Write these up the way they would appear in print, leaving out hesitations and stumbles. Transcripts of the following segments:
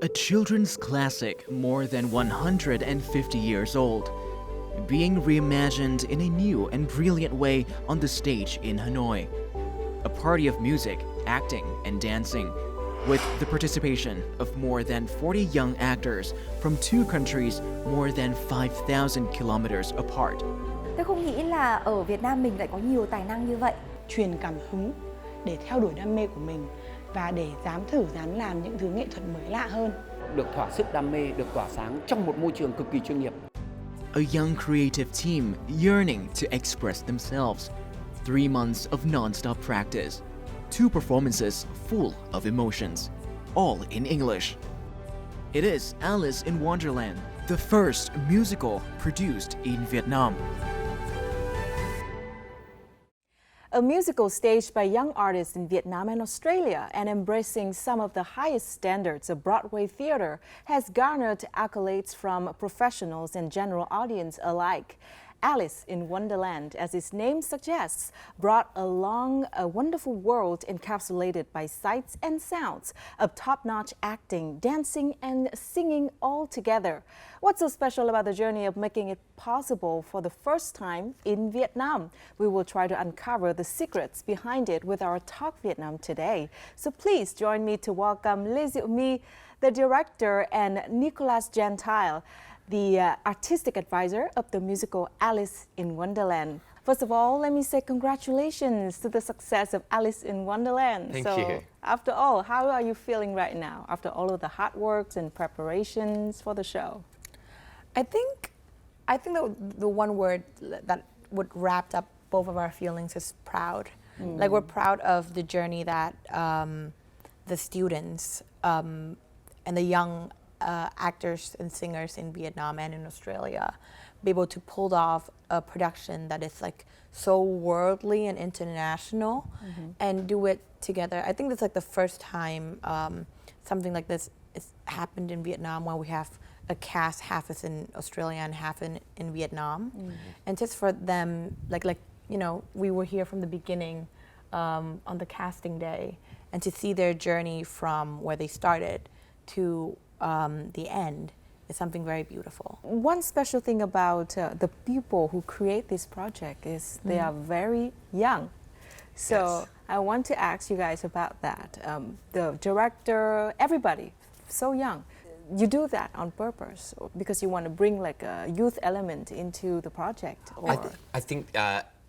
A children's classic more than 150 years old, being reimagined in a new and brilliant way on the stage in Hanoi. A party of music, acting, and dancing, with the participation of more than 40 young actors from two countries more than 5,000 kilometers apart. Tôi không nghĩ là ở Việt Nam mình lại có nhiều tài năng như vậy. Truyền cảm hứng để theo đuổi đam mê của mình và để dám làm những thứ nghệ thuật mới lạ hơn. Được thỏa sức đam mê, được tỏa sáng trong một môi trường cực kỳ chuyên nghiệp. A young creative team yearning to express themselves. 3 months of non-stop practice. 2 performances full of emotions, all in English. It is Alice in Wonderland, the first musical produced in Vietnam. A musical staged by young artists in Vietnam and Australia and embracing some of the highest standards of Broadway theater has garnered accolades from professionals and general audience alike. Alice in Wonderland, as its name suggests, brought along a wonderful world encapsulated by sights and sounds of top-notch acting, dancing, and singing all together. What's so special about the journey of making it possible for the first time in Vietnam? We will try to uncover the secrets behind it with our Talk Vietnam today. So please join me to welcome Lê Diệu My, the director, and Nicolas Gentile, the artistic advisor of the musical Alice in Wonderland. First of all, let me say congratulations to the success of Alice in Wonderland. Thank you. After all, how are you feeling right now after all of the hard works and preparations for the show? I think the one word that would wrap up both of our feelings is proud. Like, we're proud of the journey that the students and the young actors and singers in Vietnam and in Australia be able to pull off a production that is like so worldly and international and do it together. I think that's like the first time something like this is happened in Vietnam, where we have a cast half is in Australia and half in Vietnam. And just for them, like you know, we were here from the beginning on the casting day, and to see their journey from where they started to the end is something very beautiful. One special thing about the people who create this project is they are very young. So Yes. I want to ask you guys about that. The director, everybody, so young. You do that on purpose because you want to bring like a youth element into the project? Or? I think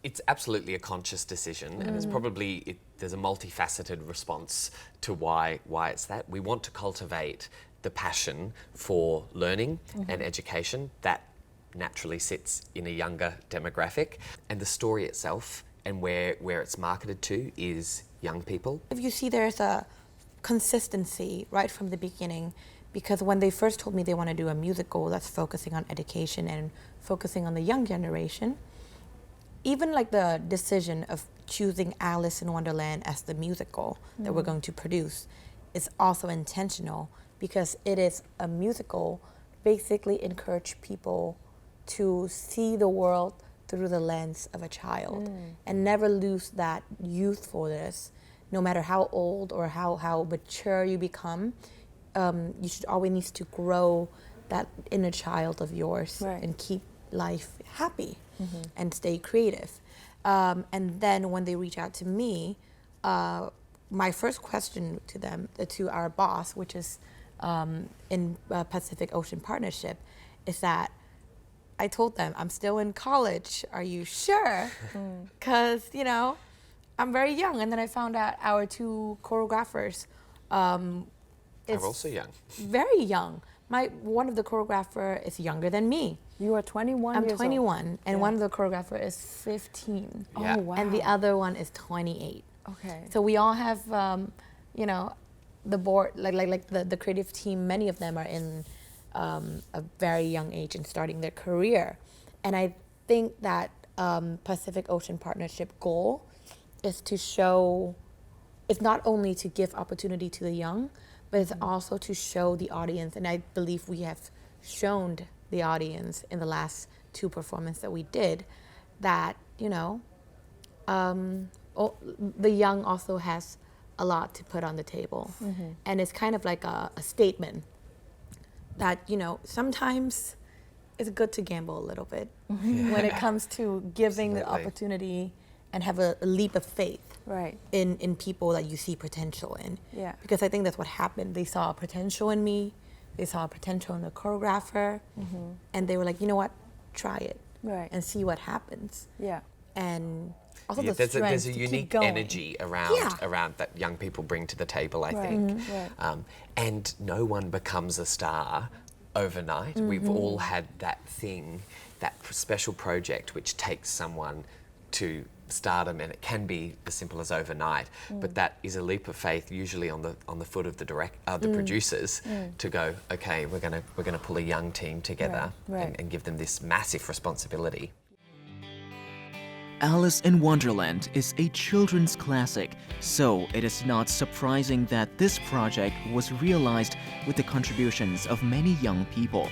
it's absolutely a conscious decision, and it's probably there's a multifaceted response to why it's that. We want to cultivate the passion for learning and education that naturally sits in a younger demographic, and the story itself and where it's marketed to is young people. If you see, there's a consistency right from the beginning, because when they first told me they want to do a musical that's focusing on education and focusing on the young generation, even like the decision of choosing Alice in Wonderland as the musical that we're going to produce is also intentional, because it is a musical basically encourage people to see the world through the lens of a child and never lose that youthfulness, no matter how old or how mature you become. You should always need to grow that inner child of yours and keep life happy and stay creative. And then when they reach out to me, my first question to them, to our boss, which is in Pacific Ocean Partnership, is that I told them, I'm still in college. Are you sure? Because, you know, I'm very young. And then I found out our 2 choreographers They're also young. very young. One of the choreographer is younger than me. You are 21 I'm years old. 21, and one of the choreographer is 15. Yeah. Oh, wow. And the other one is 28. Okay. So we all have, you know, the board, like the creative team, many of them are in a very young age and starting their career. And I think that Pacific Ocean Partnership goal is to show, it's not only to give opportunity to the young, but it's also to show the audience, and I believe we have shown the audience in the last 2 performances that we did, that, you know, the young also has a lot to put on the table. And it's kind of like a statement that, you know, sometimes it's good to gamble a little bit when it comes to giving the Absolutely. opportunity and have a leap of faith Right. in people that you see potential in. Yeah. Because I think that's what happened. They saw a potential in me, they saw a potential in the choreographer, and they were like, you know what, try it Right. and see what happens. Yeah. And also Yeah, the there's strength a to unique keep going. energy around Yeah. around that young people bring to the table, I Right. think. Right. And no one becomes a star overnight. We've all had that thing, that special project which takes someone to stardom, and it can be as simple as overnight. But that is a leap of faith, usually on the foot of the producers, to go, okay, we're gonna pull a young team together Right, right. and give them this massive responsibility. Alice in Wonderland is a children's classic, so it is not surprising that this project was realized with the contributions of many young people.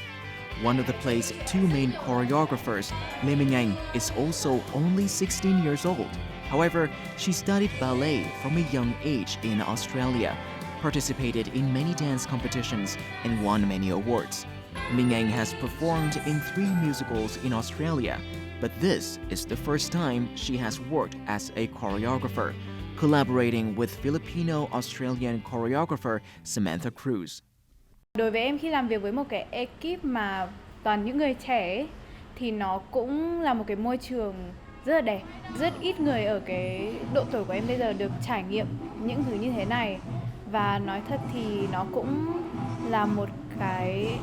One of the play's two main choreographers, Lê Minh Anh, is also only 16 years old. However, she studied ballet from a young age in Australia, participated in many dance competitions, and won many awards. Minh Anh has performed in 3 musicals in Australia, but this is the first time she has worked as a choreographer, collaborating with Filipino-Australian choreographer Samantha Cruz. Đối với em khi làm việc với một cái ekip mà toàn những người trẻ ấy, thì nó cũng là một cái môi trường rất là đẹp. Rất ít người ở cái độ tuổi của em bây giờ được trải nghiệm những thứ như thế này. Và nói thật thì nó cũng là một cái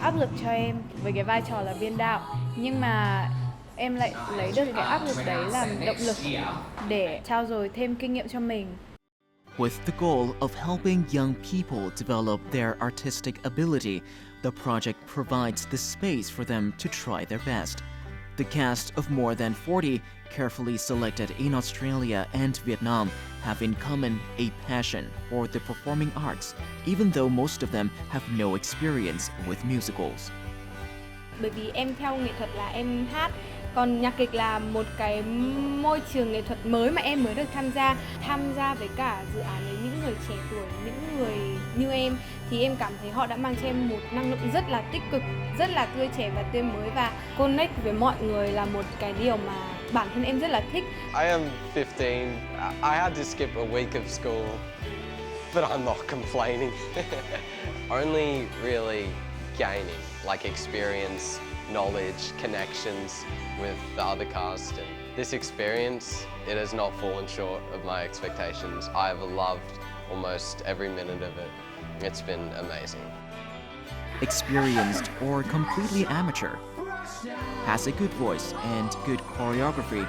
áp lực cho em với cái vai trò là biên đạo. Nhưng mà em lại lấy được cái áp lực đấy làm động lực để trau dồi thêm kinh nghiệm cho mình. With the goal of helping young people develop their artistic ability, the project provides the space for them to try their best. The cast of more than 40, carefully selected in Australia and Vietnam, have in common a passion for the performing arts, even though most of them have no experience with musicals. Bởi vì em theo nghệ thuật là em hát, còn nhạc kịch là một cái môi trường nghệ thuật mới mà em mới được tham gia với cả dự án với những người trẻ tuổi, những người như em, thì em cảm thấy họ đã mang cho em một năng lượng rất là tích cực, rất là tươi trẻ và tươi mới, và connect với mọi người là một cái điều mà bản thân em rất là thích. I am 15. I had to skip a week of school, but I'm not complaining. Only really gaining, like experience, knowledge, connections with the other cast, and this experience, it has not fallen short of my expectations. I have loved almost every minute of it. It's been amazing. Experienced or completely amateur, has a good voice and good choreography,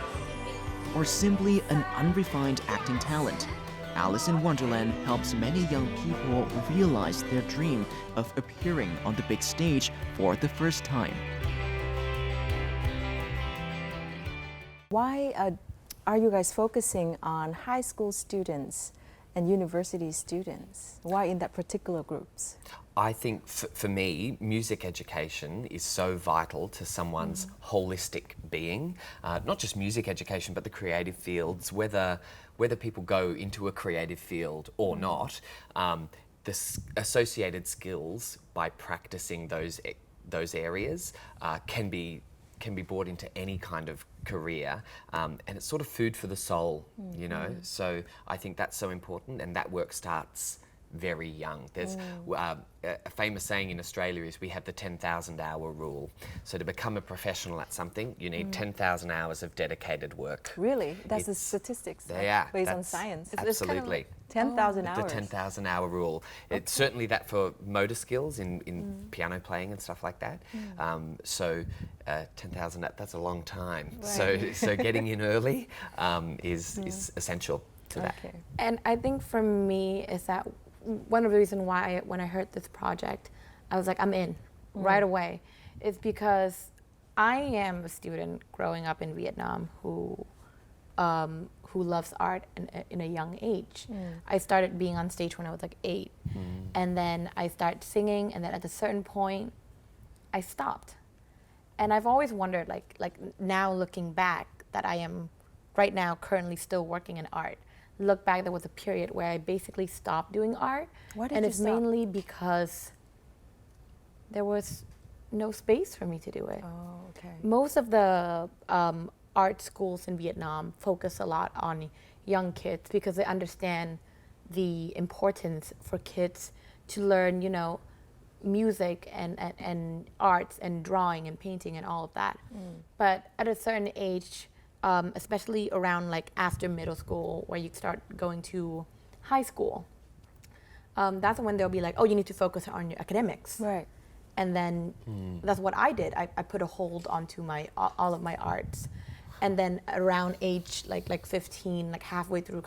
or simply an unrefined acting talent, Alice in Wonderland helps many young people realize their dream of appearing on the big stage for the first time. Why are you guys focusing on high school students and university students? Why in that particular groups? I think for me, music education is so vital to someone's holistic being. Not just music education, but the creative fields, whether people go into a creative field or not, the associated skills by practicing those areas can be brought into any kind of career, and it's sort of food for the soul, you know. So I think that's so important, and that work starts very young. There's a famous saying in Australia is we have the 10,000 hour rule. So to become a professional at something, you need 10,000 hours of dedicated work. Really? That's the statistics based on science. Absolutely. 10,000 hours. The 10,000 hour rule. It's certainly that for motor skills in piano playing and stuff like that. So 10,000, that's a long time. Right. So getting in early is essential to that. Okay. And I think for me is that one of the reasons why when I heard this project, I was like, I'm in right away, is because I am a student growing up in Vietnam who loves art in a young age. I started being on stage when I was like 8, and then I started singing, and then at a certain point, I stopped. And I've always wondered, like now looking back, that I am right now currently still working in art. Look back, there was a period where I basically stopped doing art. Why did and you it's stop? mainly because there was no space for me to do it. Oh, okay. Most of the art schools in Vietnam focus a lot on young kids because they understand the importance for kids to learn, you know, music and arts and drawing and painting and all of that. But at a certain age, especially around like after middle school, where you start going to high school, that's when they'll be like, oh, you need to focus on your academics. Right. And then that's what I did. I put a hold onto all of my arts. And then around age like 15, like halfway through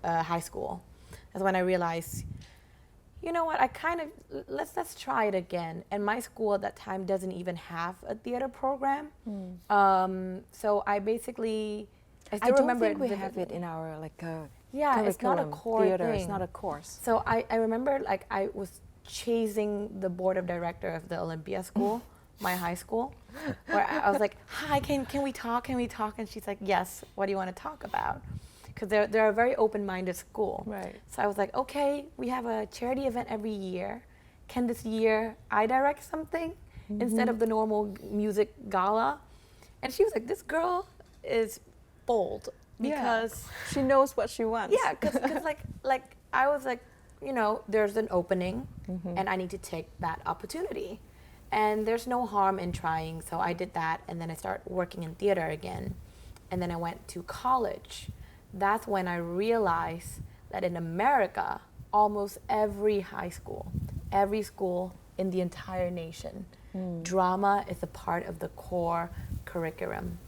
high school, that's when I realized, you know what, let's try it again. And my school at that time doesn't even have a theater program. So I basically, I still remember think we have it in our yeah, it's not a curriculum. core Theater thing. is not a course. So I remember like I was chasing the board of director of the Olympia school, my high school, where I was like, hi, can we talk? And she's like, yes, what do you want to talk about? Because they're a very open-minded school. Right. So I was like, okay, we have a charity event every year. Can this year I direct something instead of the normal music gala? And she was like, this girl is bold because she knows what she wants. yeah, because like I was like, you know, there's an opening and I need to take that opportunity. And there's no harm in trying. So I did that, and then I started working in theater again. And then I went to college. That's when I realized that in America, almost every high school, every school in the entire nation, drama is a part of the core curriculum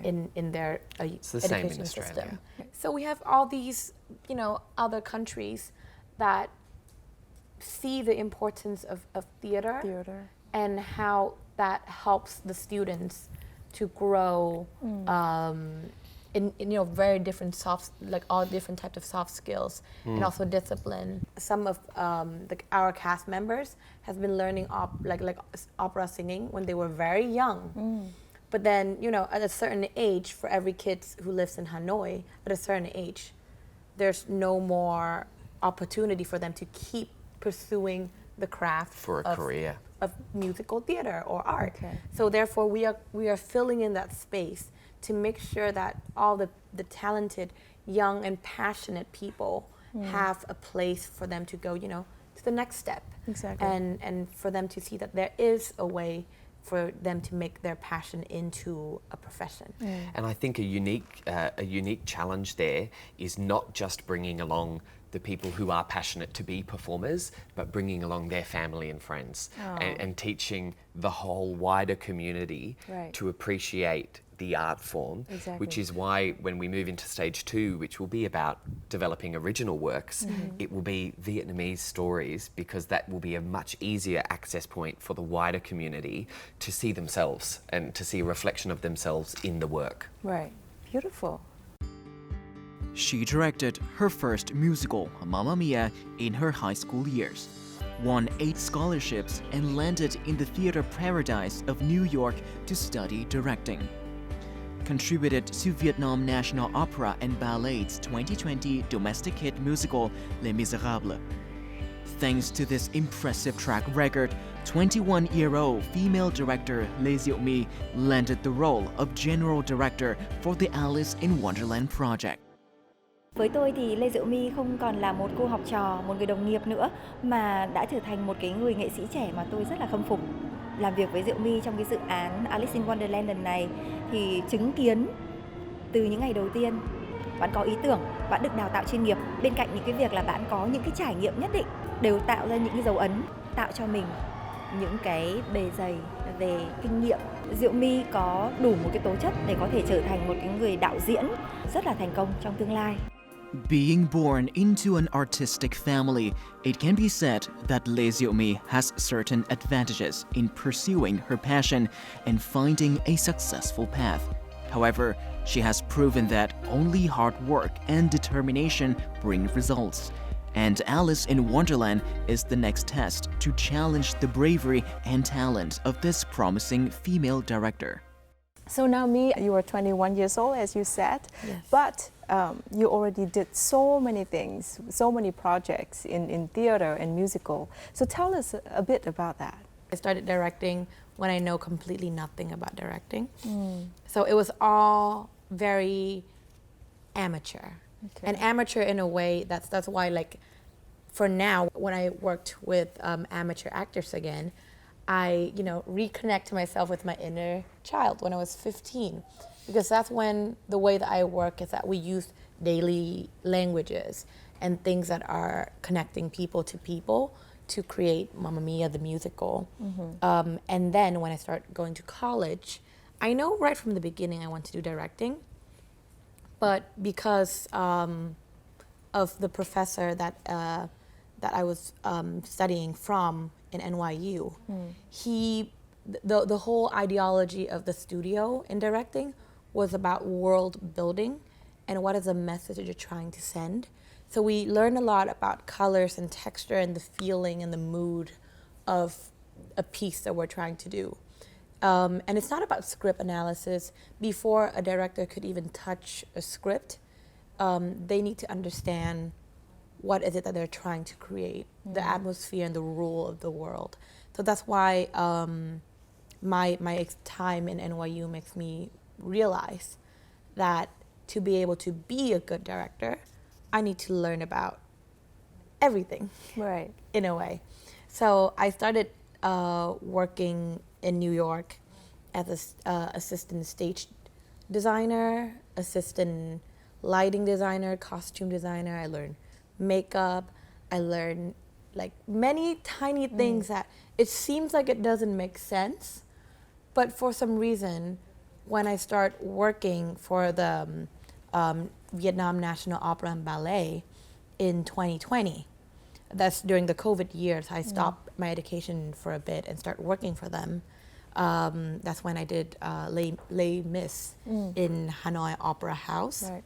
in their It's the same in education Australia. system. So we have all these, you know, other countries that see the importance of theater and how that helps the students to grow in you know, very different like all different types of soft skills and also discipline. Some of our cast members have been learning opera singing when they were very young. But then, you know, at a certain age, for every kid who lives in Hanoi, at a certain age, there's no more opportunity for them to keep pursuing the craft For a career. of musical theater or art. So therefore we are filling in that space to make sure that all the talented, young and passionate people have a place for them to go, you know, to the next step. Exactly. And for them to see that there is a way for them to make their passion into a profession. And I think a unique challenge there is not just bringing along the people who are passionate to be performers, but bringing along their family and friends and teaching the whole wider community to appreciate the art form, which is why when we move into stage 2, which will be about developing original works, it will be Vietnamese stories, because that will be a much easier access point for the wider community to see themselves and to see a reflection of themselves in the work. Right. Beautiful. She directed her first musical, Mamma Mia, in her high school years, won 8 scholarships, and landed in the theater paradise of New York to study directing. Contributed to Vietnam National Opera and Ballet's 2020 domestic hit musical Les Miserables. Thanks to this impressive track record, 21-year-old female director Lê Diệu My landed the role of general director for the Alice in Wonderland project. Với tôi thì Lê Diệu My không còn là một cô học trò, một người đồng nghiệp nữa, mà đã trở thành một cái người nghệ sĩ trẻ mà tôi rất là khâm phục. Làm việc với Diệu My trong cái dự án Alice in Wonderland lần này thì chứng kiến từ những ngày đầu tiên bạn có ý tưởng, bạn được đào tạo chuyên nghiệp, bên cạnh những cái việc là bạn có những cái trải nghiệm nhất định, đều tạo ra những cái dấu ấn, tạo cho mình những cái bề dày về kinh nghiệm. Diệu My có đủ một cái tố chất để có thể trở thành một cái người đạo diễn rất là thành công trong tương lai. Being born into an artistic family, it can be said that Lê Diệu My has certain advantages in pursuing her passion and finding a successful path. However, she has proven that only hard work and determination bring results. And Alice in Wonderland is the next test to challenge the bravery and talent of this promising female director. So now, My, you are 21 years old, as you said, Yes. but you already did so many things, so many projects in theater and musical. So tell us a bit about that. I started directing when I know completely nothing about directing. So it was all very amateur. And amateur in a way, that's why, like, for now, when I worked with amateur actors again, I, reconnect myself with my inner child when I was 15. Because that's when the way that I work is that we use daily languages and things that are connecting people to create Mamma Mia, the musical. And then when I start going to college, I know right from the beginning I want to do directing. But because of the professor that I was studying from in NYU, the whole ideology of the studio in directing was about world building and what is the message that you're trying to send. So we learned a lot about colors and texture and the feeling and the mood of a piece that we're trying to do. And it's not about script analysis. Before a director could even touch a script, they need to understand what is it that they're trying to create, the atmosphere and the rule of the world. So that's why my time in NYU makes me realize that to be able to be a good director, I need to learn about everything, Right. in a way. So I started working in New York as an assistant stage designer, assistant lighting designer, costume designer. I learned makeup. I learned like many tiny things that it seems like it doesn't make sense, but for some reason, when I start working for the Vietnam National Opera and Ballet in 2020, that's during the COVID years, I stopped my education for a bit and started working for them. That's when I did Les Mis in Hanoi Opera House. Right.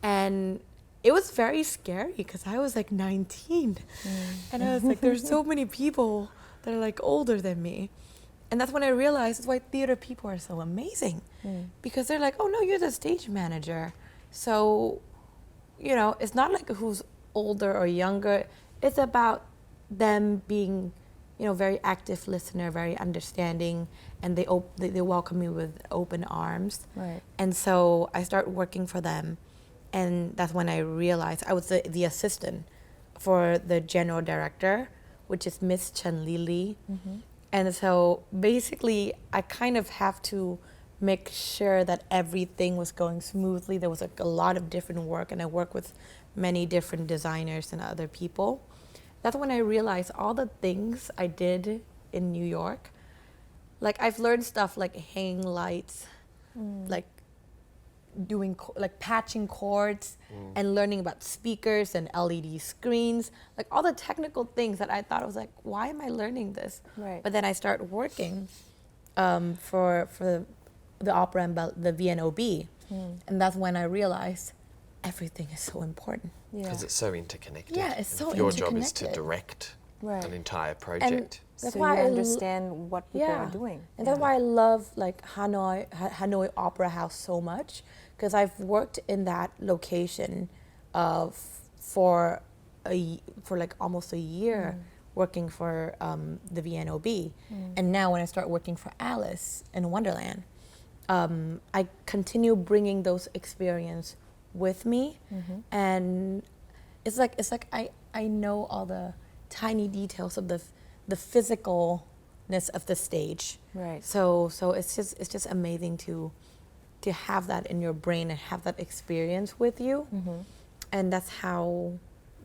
And it was very scary because I was like 19. And I was like, there's so many people that are like older than me. And that's when I realized that's why theater people are so amazing. Because they're like, oh no, you're the stage manager. So, it's not like who's older or younger. It's about them being, very active listener, very understanding, and they welcome me with open arms. Right. And so I started working for them. And that's when I realized I was the assistant for the general director, which is Miss Chen Li. And so basically, I kind of have to make sure that everything was going smoothly. There was like a lot of different work, and I work with many different designers and other people. That's when I realized all the things I did in New York. Like I've learned stuff like hanging lights, like doing like patching cords and learning about speakers and LED screens, like all the technical things that I thought I was like, why am I learning this? Right. But then I started working for the opera and the VNOB, and that's when I realized everything is so important. Because it's so interconnected. Yeah, it's And so if your job is to interconnected. direct Right. an entire project. That's So why you I understand what people are doing. And that's why I love like Hanoi Opera House so much, because I've worked in that location for like almost a year working for the VNOB. And now when I start working for Alice in Wonderland, I continue bringing those experience with me, and it's like I know all the tiny details of the physicalness of the stage. Right. So it's just amazing to have that in your brain and have that experience with you, and that's how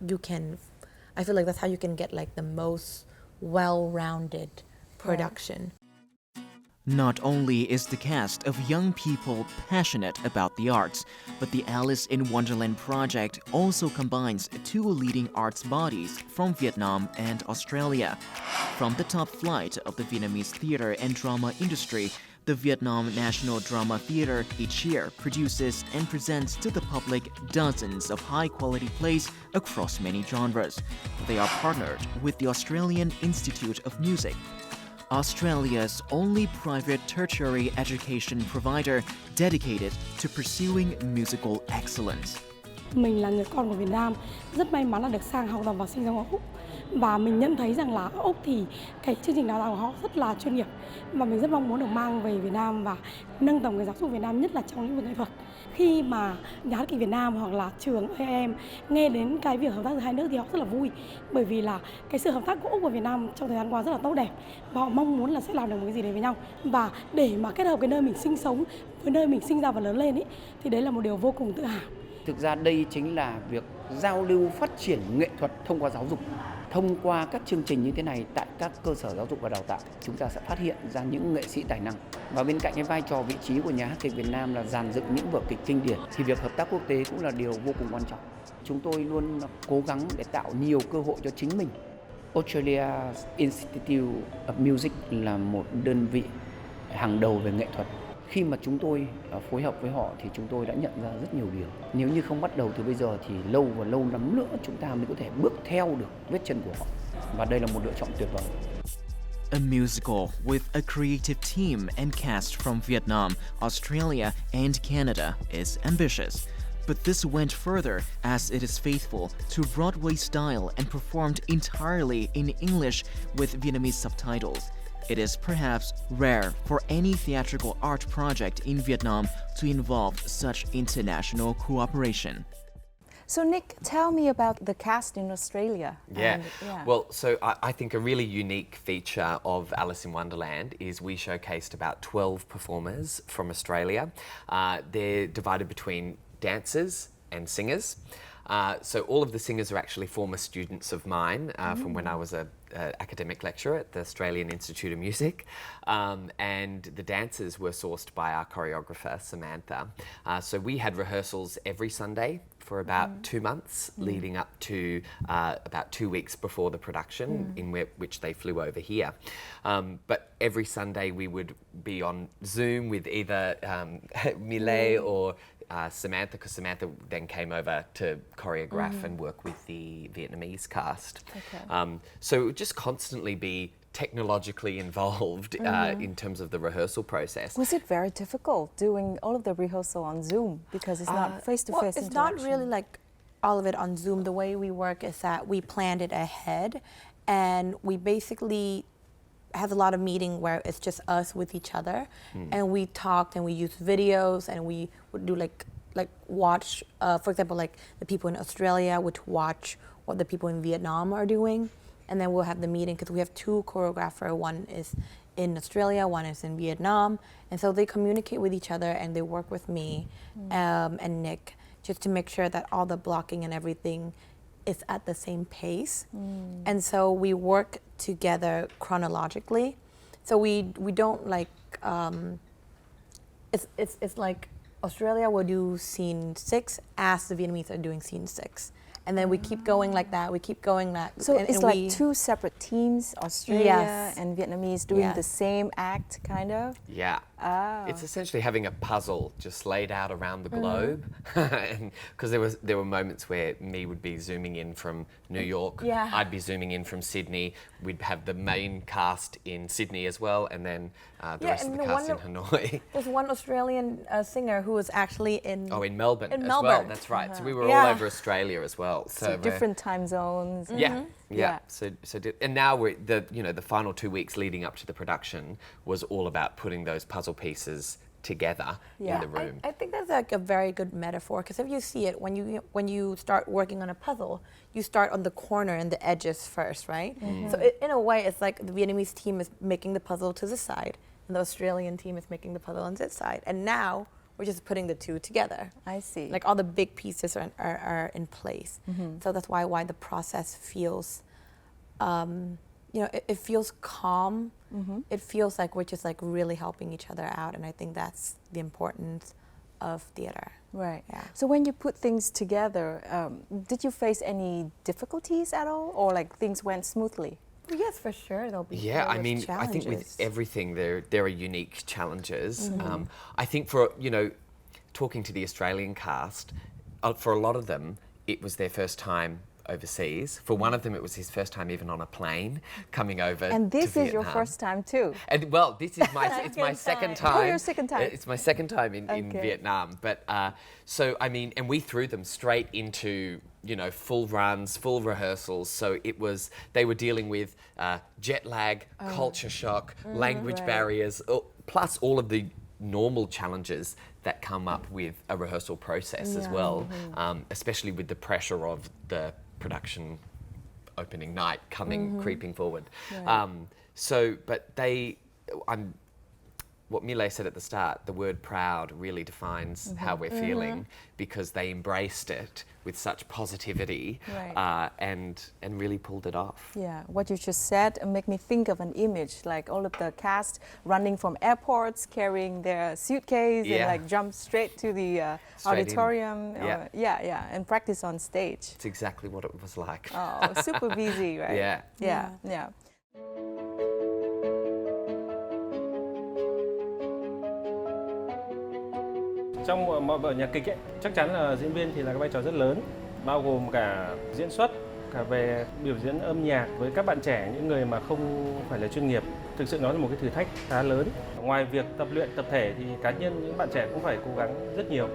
you can. I feel like that's how you can get like the most well-rounded production. Not only is the cast of young people passionate about the arts, but the Alice in Wonderland project also combines two leading arts bodies from Vietnam and Australia. From the top flight of the Vietnamese theater and drama industry, the Vietnam National Drama Theatre each year produces and presents to the public dozens of high-quality plays across many genres. They are partnered with the Australian Institute of Music, Australia's only private tertiary education provider dedicated to pursuing musical excellence. Mình là người con của Việt Nam, rất may mắn là được sang học tập và sinh sống ở Úc. Và mình nhận thấy rằng là ở Úc thì cái chương trình đào tạo của họ rất là chuyên nghiệp, và mình rất mong muốn được mang về Việt Nam và nâng tầm cái giáo dục Việt Nam, nhất là trong lĩnh vực nghệ thuật. Khi mà Nhà hát kịch Việt Nam hoặc là trường AM nghe đến cái việc hợp tác giữa hai nước thì họ rất là vui, bởi vì là cái sự hợp tác của Úc và Việt Nam trong thời gian qua rất là tốt đẹp, và họ mong muốn là sẽ làm được một cái gì đấy với nhau. Và để mà kết hợp cái nơi mình sinh sống với nơi mình sinh ra và lớn lên ấy, thì đấy là một điều vô cùng tự hào. Thực ra đây chính là việc giao lưu phát triển nghệ thuật thông qua giáo dục. Thông qua các chương trình như thế này tại các cơ sở giáo dục và đào tạo, chúng ta sẽ phát hiện ra những nghệ sĩ tài năng. Và bên cạnh cái vai trò vị trí của Nhà hát kịch Việt Nam là dàn dựng những vở kịch kinh điển, thì việc hợp tác quốc tế cũng là điều vô cùng quan trọng. Chúng tôi luôn cố gắng để tạo nhiều cơ hội cho chính mình. Australia Institute of Music là một đơn vị hàng đầu về nghệ thuật. Khi mà chúng tôi phối hợp với họ thì chúng tôi đã nhận ra rất nhiều điều. Nếu như không bắt đầu từ bây giờ thì lâu và lâu lắm nữa chúng ta mới có thể bước theo được vết chân của họ. Và đây là một lựa chọn tuyệt vời. A musical with a creative team and cast from Vietnam, Australia, and Canada is ambitious. But this went further as it is faithful to Broadway style and performed entirely in English with Vietnamese subtitles. It is perhaps rare for any theatrical art project in Vietnam to involve such international cooperation. So Nick, tell me about the cast in Australia. Yeah. Well, so I think a really unique feature of Alice in Wonderland is we showcased about 12 performers from Australia. They're divided between dancers and singers. So all of the singers are actually former students of mine from when I was an academic lecturer at the Australian Institute of Music. And the dancers were sourced by our choreographer, Samantha. So we had rehearsals every Sunday for about 2 months, leading up to about 2 weeks before the production, in which they flew over here. But every Sunday we would be on Zoom with either Millet or Samantha, because Samantha then came over to choreograph and work with the Vietnamese cast. Okay. So it would just constantly be technologically involved in terms of the rehearsal process. Was it very difficult doing all of the rehearsal on Zoom because it's not face-to-face Well, it's not really like all of it on Zoom. The way we work is that we planned it ahead, and we basically have a lot of meeting where it's just us with each other, and we talked and we used videos, and we would do like watch, for example, like the people in Australia would watch what the people in Vietnam are doing, and then we'll have the meeting because we have 2 choreographers. One is in Australia, one is in Vietnam, and so they communicate with each other and they work with me and Nick just to make sure that all the blocking and everything is at the same pace. And so we work together chronologically. So we don't like it's like Australia will do scene 6 as the Vietnamese are doing scene 6. And then we keep going like that. We keep going that. So and it's like 2 separate teams, Australia Yes. and Vietnamese, doing Yes. the same act, kind of? Yeah. Oh. It's essentially having a puzzle just laid out around the globe. And because there were moments where me would be zooming in from New York, Yeah. I'd be zooming in from Sydney. We'd have the main cast in Sydney as well, and then the rest of and the the cast in one Hanoi. There's one Australian singer who was actually in In Melbourne In as Melbourne. well. That's right. So we were Yeah. all over Australia as well. So different time zones. Yeah. Yeah. And now we're the final 2 weeks leading up to the production was all about putting those puzzle pieces together Yeah. in the room. I think that's like a very good metaphor, because if you see it, when you start working on a puzzle, you start on the corner and the edges first, right? So in a way, it's like the Vietnamese team is making the puzzle to this side, and the Australian team is making the puzzle on this side. And now we're just putting the 2 together. I see. Like all the big pieces are in place. So that's why the process feels, it feels calm. It feels like we're just like really helping each other out, and I think that's the importance of theater. Right. Yeah. So when you put things together, did you face any difficulties at all, or like things went smoothly? Yes, for sure. There'll be Yeah, I mean, I think with everything there are unique challenges. I think for talking to the Australian cast, for a lot of them, it was their first time overseas. For one of them, it was his first time even on a plane coming over. And this to is your Vietnam. first time too. And well, this is it's my second time. Oh, your second time. It's my second time in Okay. Vietnam. But so I mean, and we threw them straight into you know, full runs, full rehearsals. So they were dealing with jet lag, culture shock, language barriers, plus all of the normal challenges that come up with a rehearsal process as well, especially with the pressure of the production opening night creeping forward. What Mile said at the start, the word proud really defines how we're feeling, because they embraced it with such positivity and really pulled it off. Yeah, what you just said make me think of an image, like all of the cast running from airports, carrying their suitcase and like jump straight to the auditorium. And practice on stage. It's exactly what it was like. Oh, super busy, right? Yeah. Trong mọi vở nhạc kịch ấy, chắc chắn là diễn viên thì là cái vai trò rất lớn, bao gồm cả diễn xuất, cả về biểu diễn âm nhạc với các bạn trẻ, những người mà không phải là chuyên nghiệp. Thực sự nó là một cái thử thách khá lớn. Ngoài việc tập luyện tập thể thì cá nhân những bạn trẻ cũng phải cố gắng rất nhiều.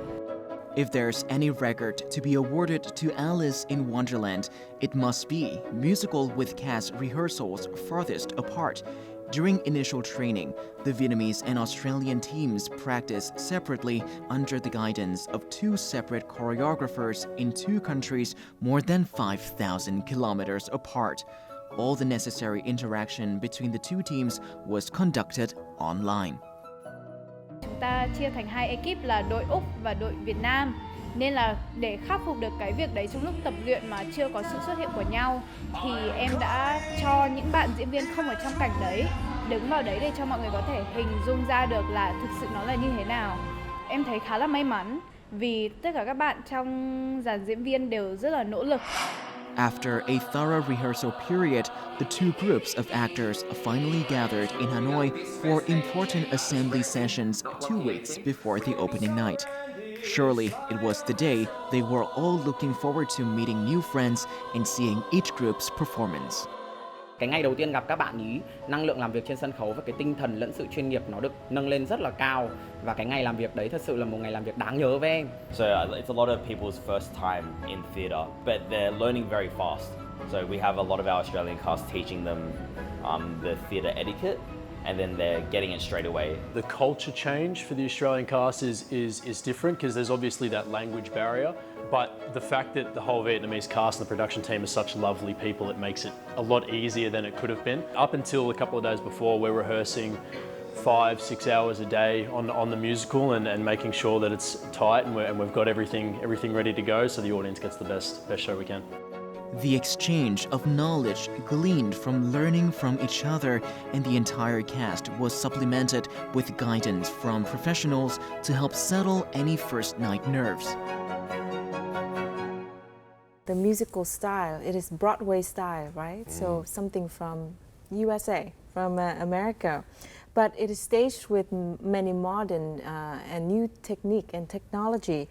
If there's any record to be awarded to Alice in Wonderland, it must be musical with cast rehearsals farthest apart. During initial training, the Vietnamese and Australian teams practice separately under the guidance of two separate choreographers in two countries more than 5,000 kilometers apart. All the necessary interaction between the two teams was conducted online. Chúng ta chia thành hai ekip là đội Úc và đội Việt Nam. Nên là để khắc phục được cái việc đấy trong lúc tập luyện mà chưa có sự xuất hiện của nhau, thì em đã cho những bạn diễn viên không ở trong cảnh đấy đứng vào đấy để cho mọi người có thể hình dung ra được là thực sự nó là như thế nào. Em thấy khá là may mắn vì tất cả các bạn trong dàn diễn viên đều rất là nỗ lực. After a thorough rehearsal period, the two groups of actors finally gathered in Hanoi for important assembly sessions 2 weeks before the opening night. Surely it was the day they were all looking forward to meeting new friends and seeing each group's performance. Cái ngày đầu tiên gặp các bạn ý, năng lượng làm việc trên sân khấu và cái tinh thần lẫn sự chuyên nghiệp nó được nâng lên rất là cao, và cái ngày làm việc đấy thật sự là một ngày làm việc đáng nhớ với em. So it's a lot of people's first time in theatre, but they're learning very fast. So we have a lot of our Australian cast teaching them the theatre etiquette, and then they're getting it straight away. The culture change for the Australian cast is different because there's obviously that language barrier, but the fact that the whole Vietnamese cast and the production team are such lovely people, it makes it a lot easier than it could have been. Up until a couple of days before, we're rehearsing 5-6 hours a day on the musical and making sure that it's tight and we've got everything ready to go so the audience gets the best show we can. The exchange of knowledge gleaned from learning from each other and the entire cast was supplemented with guidance from professionals to help settle any first night nerves. The musical style, it is Broadway style, right? So something from USA, from America. But it is staged with many modern and new technique and technology.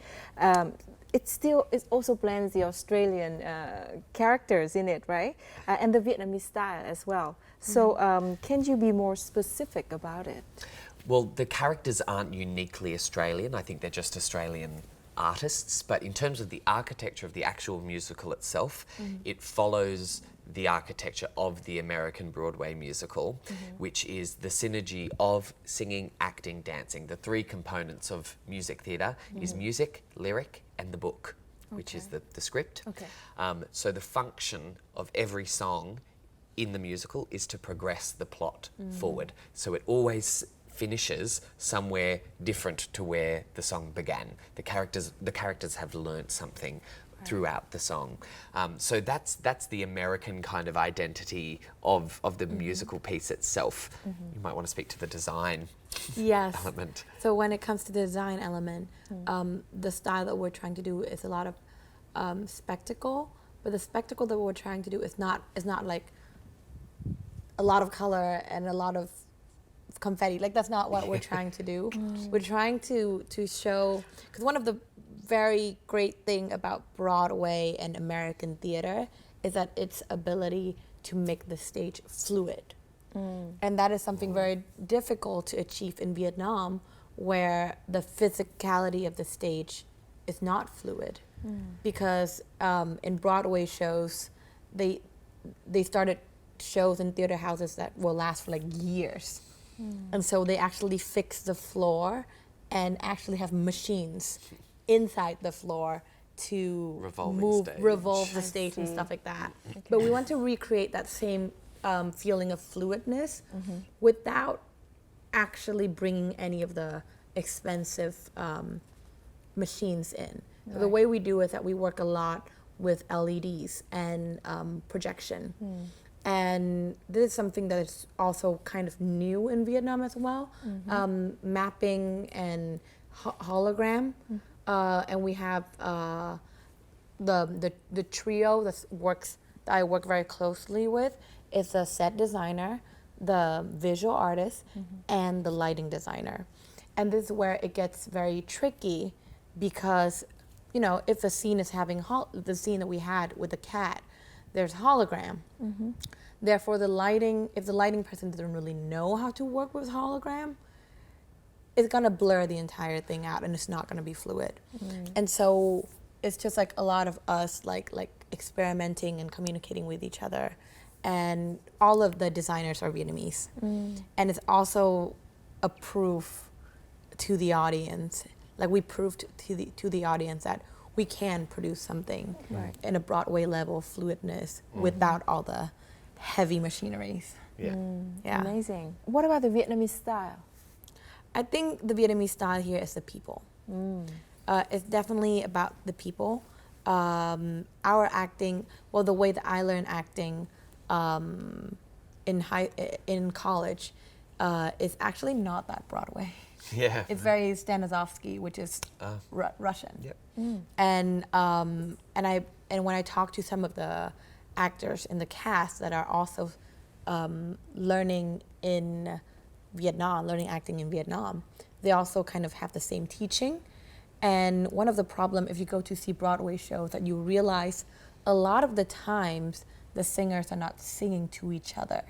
It also blends the Australian characters in it, right? And the Vietnamese style as well. So can you be more specific about it? Well, the characters aren't uniquely Australian. I think they're just Australian artists. But in terms of the architecture of the actual musical itself, it follows the architecture of the American Broadway musical, which is the synergy of singing, acting, dancing. The three components of music theatre is music, lyric, and the book, which is the script. So the function of every song in the musical is to progress the plot forward. So it always finishes somewhere different to where the song began. The characters have learnt something throughout the song. So that's the American kind of identity of the musical piece itself. You might want to speak to the design element. So when it comes to the design element, the style that we're trying to do is a lot of spectacle, but the spectacle that we're trying to do is not like a lot of color and a lot of confetti. Like, that's not what we're trying to do. We're trying to show, because one of the very great thing about Broadway and American theater is that its ability to make the stage fluid. And that is something very difficult to achieve in Vietnam, where the physicality of the stage is not fluid. because in Broadway shows, they started shows in theater houses that will last for like years. And so they actually fix the floor and actually have machines inside the floor to revolve the stage and stuff like that. Okay. But we want to recreate that same feeling of fluidness without actually bringing any of the expensive machines in. Right. So the way we do is that we work a lot with LEDs and projection. And this is something that is also kind of new in Vietnam as well, mapping and hologram. And we have the trio that I work very closely with is the set designer, the visual artist, and the lighting designer. And this is where it gets very tricky because, you know, if a scene is having the scene that we had with the cat, there's hologram. Therefore, if the lighting person doesn't really know how to work with hologram, it's gonna blur the entire thing out and it's not gonna be fluid. And so it's just like a lot of us like experimenting and communicating with each other. And all of the designers are Vietnamese. And it's also a proof to the audience, like we proved to the audience that we can produce something in a Broadway level fluidness without all the heavy machineries. Yeah. Amazing. What about the Vietnamese style? I think the Vietnamese style here is the people. It's definitely about the people. Our acting, well, the way that I learned acting in college is actually not that Broadway. Yeah. It's very Stanislavski, which is Russian. Yep. And when I talk to some of the actors in the cast that are also learning acting in Vietnam, they also kind of have the same teaching. And one of the problems, if you go to see Broadway shows, that you realize a lot of the times the singers are not singing to each other.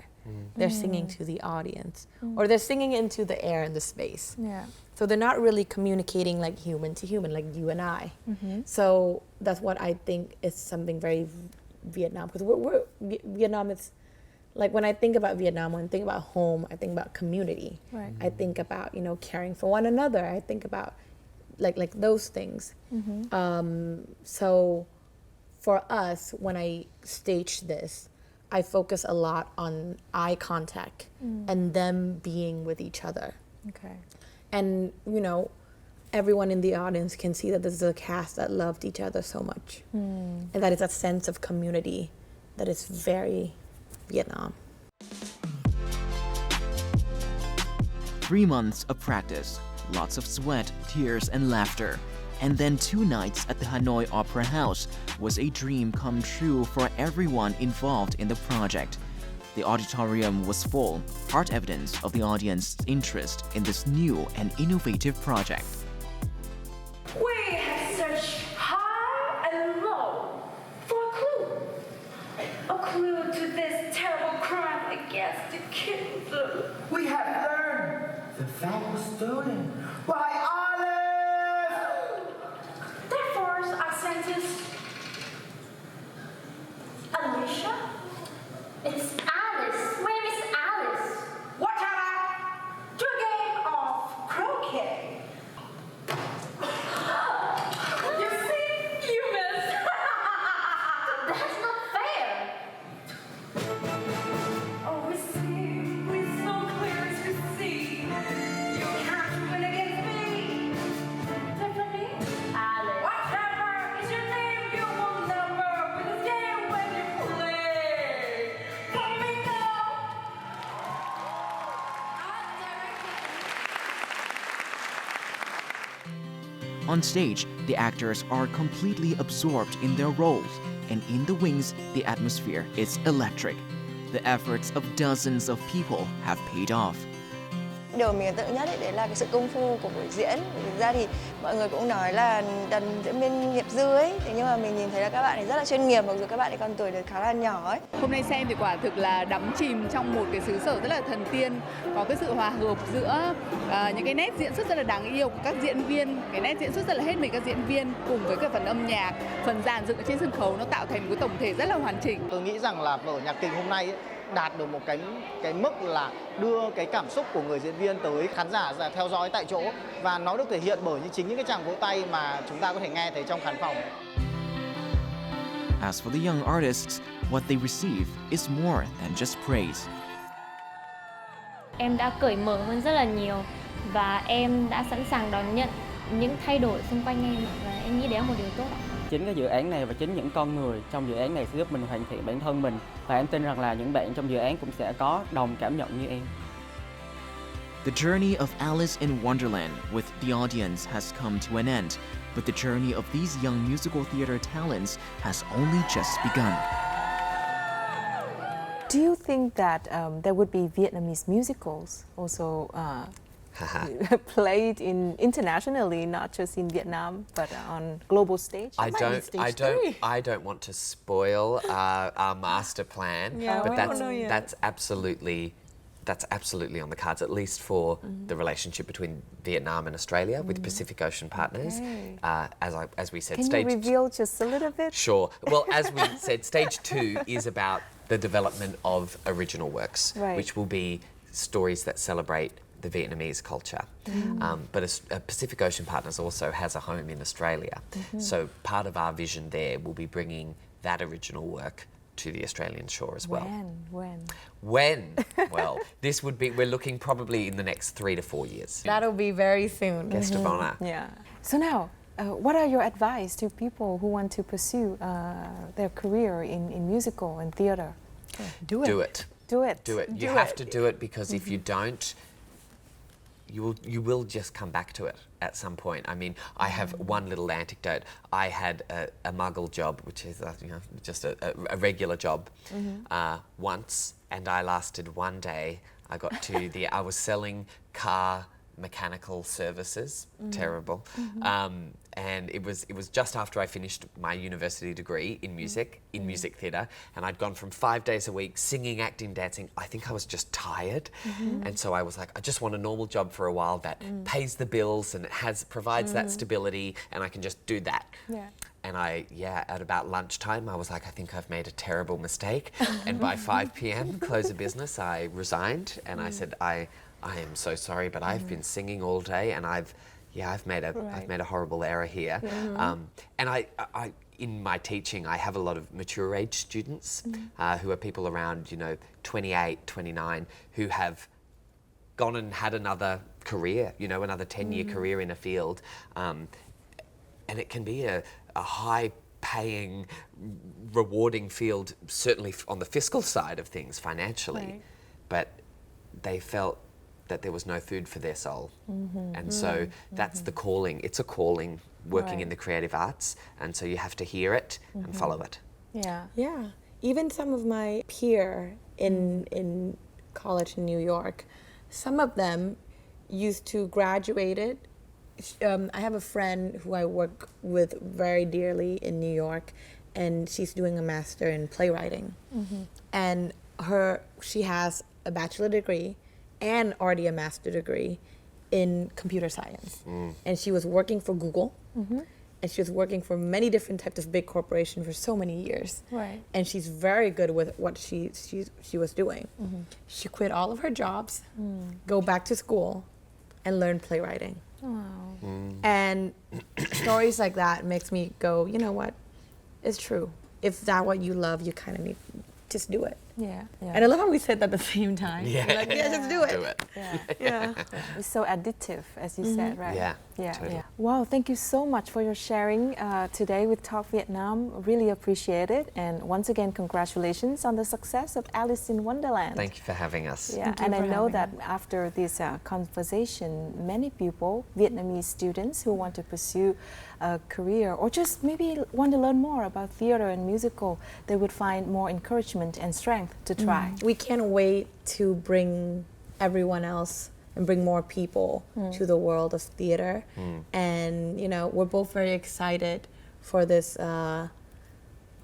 They're singing to the audience, or they're singing into the air and the space. Yeah. So they're not really communicating like human to human, like you and I. So that's what I think is something very Vietnam, because Vietnam is, like when I think about Vietnam, when I think about home, I think about community. Right. I think about, you know, caring for one another. I think about like those things. So for us, when I stage this, I focus a lot on eye contact and them being with each other. Okay. And, you know, everyone in the audience can see that this is a cast that loved each other so much. And that is a sense of community that is very Vietnam. 3 months of practice, lots of sweat, tears, and laughter. And then 2 nights at the Hanoi Opera House was a dream come true for everyone involved in the project. The auditorium was full, part evidence of the audience's interest in this new and innovative project. We have searched high and low for a clue to this terrible crime against the kingdom. We have learned the van was stolen by Olive. Therefore, I sentence Alicia. It's Alice. My name is Alice. Whatever. To a game of croquet. You see, you missed. That's not fair. Oh, we see. We're so clear to see. You can't win against me. Tiffany? Alice. Whatever is your name, you will never win this game when you play. Let me know. On stage, the actors are completely absorbed in their roles, and in the wings, the atmosphere is electric. The efforts of dozens of people have paid off. Điều mình ấn tượng nhất đấy là cái sự công phu của buổi diễn. Thực ra thì mọi người cũng nói là đàn diễn viên nghiệp dư ấy, thế nhưng mà mình nhìn thấy là các bạn ấy rất là chuyên nghiệp, mặc dù các bạn ấy còn tuổi được khá là nhỏ ấy. Hôm nay xem thì quả thực là đắm chìm trong một cái xứ sở rất là thần tiên, có cái sự hòa hợp giữa những cái nét diễn xuất rất là đáng yêu của các diễn viên, cái nét diễn xuất rất là hết mình các diễn viên cùng với cái phần âm nhạc, phần dàn dựng ở trên sân khấu nó tạo thành một cái tổng thể rất là hoàn chỉnh. Tôi nghĩ rằng là vở nhạc kịch hôm nay ấy, đạt được một cái mức là đưa cái cảm xúc của người diễn viên tới khán giả theo dõi tại chỗ, và nó được thể hiện bởi chính những cái tràng vỗ tay mà chúng ta có thể nghe thấy trong khán phòng. As for the young artists, what they receive is more than just praise. Em đã cởi mở hơn rất là nhiều và em đã sẵn sàng đón nhận những thay đổi xung quanh em và em nghĩ đấy là một điều tốt. Chính cái dự án này và chính những con người trong dự án này sẽ giúp mình hoàn thiện bản thân mình, và em tin rằng là những bạn trong dự án cũng sẽ có đồng cảm nhận như em. The journey of Alice in Wonderland with the audience has come to an end, but the journey of these young musical theater talents has only just begun. Do you think that there would be Vietnamese musicals also played internationally, not just in Vietnam, but on global stage? I don't want to spoil our master plan, but that's absolutely on the cards, at least for the relationship between Vietnam and Australia with Pacific Ocean partners. As we said, Can you reveal just a little bit? Sure. Well, as we said, stage 2 is about the development of original works, which will be stories that celebrate the Vietnamese culture. But Pacific Ocean Partners also has a home in Australia. So part of our vision there will be bringing that original work to the Australian shore as well. When? Well, this would be, we're looking probably in the next 3 to 4 years. That'll be very soon. Guest of honor. Yeah. So now, what are your advice to people who want to pursue their career in musical and theater? Do it. Do it. Do it. You have to do it, because if you don't, you will just come back to it at some point. I mean, I have one little anecdote. I had a muggle job, which is just a regular job, once, and I lasted one day. I got to I was selling car mechanical services, terrible, and it was just after I finished my university degree in music theatre, and I'd gone from 5 days a week singing, acting, dancing. I think I was just tired, and so I was like, I just want a normal job for a while that pays the bills and provides that stability, and I can just do that. And at about lunchtime, I was like, I think I've made a terrible mistake, and by 5 p.m. close of business, I resigned, and I said, I am so sorry, but I've been singing all day, and I've made a horrible error here. And I in my teaching, I have a lot of mature age students who are people around 28, 29, who have gone and had another career, another 10-year career in a field, and it can be a high-paying, rewarding field, certainly on the fiscal side of things financially, but they felt that there was no food for their soul. And so that's the calling. It's a calling, working in the creative arts, and so you have to hear it and follow it. Yeah. Even some of my peer in college in New York, some of them used to graduate it. I have a friend who I work with very dearly in New York, and she's doing a master in playwriting. And she has a bachelor degree and already a master degree in computer science. And she was working for Google, and she was working for many different types of big corporations for so many years. And she's very good with what she was doing. She quit all of her jobs, go back to school, and learn playwriting. And stories like that makes me go, you know what? It's true. If that's what you love, you kind of need just do it. And I love how we said that at the same time. Like, just do it. It's so addictive, as you said, right? Totally. Wow, thank you so much for your sharing today with Talk Vietnam. Really appreciate it. And once again, congratulations on the success of Alice in Wonderland. Thank you for having us. And I know that after this conversation, many people, Vietnamese students who want to pursue a career or just maybe want to learn more about theater and musical, they would find more encouragement and strength to try. We can't wait to bring everyone else and bring more people to the world of theater. And you know, we're both very excited for this.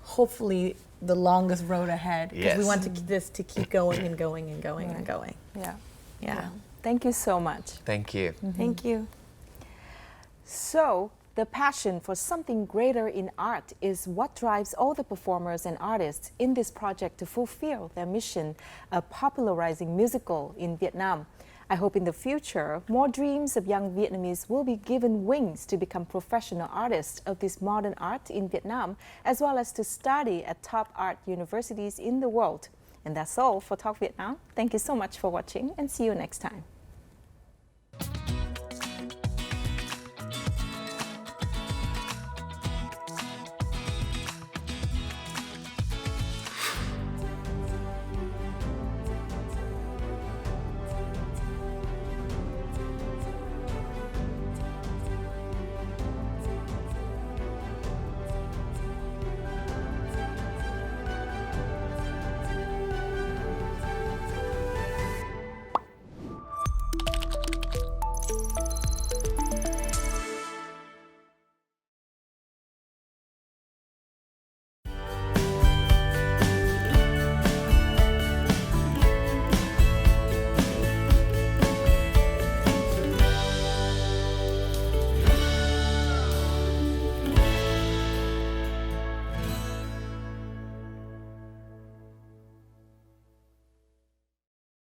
Hopefully, the longest road ahead, because we want this to keep going and going and going and going. Yeah. Thank you so much. Thank you. Thank you. So, the passion for something greater in art is what drives all the performers and artists in this project to fulfill their mission of popularizing musical in Vietnam. I hope in the future, more dreams of young Vietnamese will be given wings to become professional artists of this modern art in Vietnam, as well as to study at top art universities in the world. And that's all for Talk Vietnam. Thank you so much for watching and see you next time.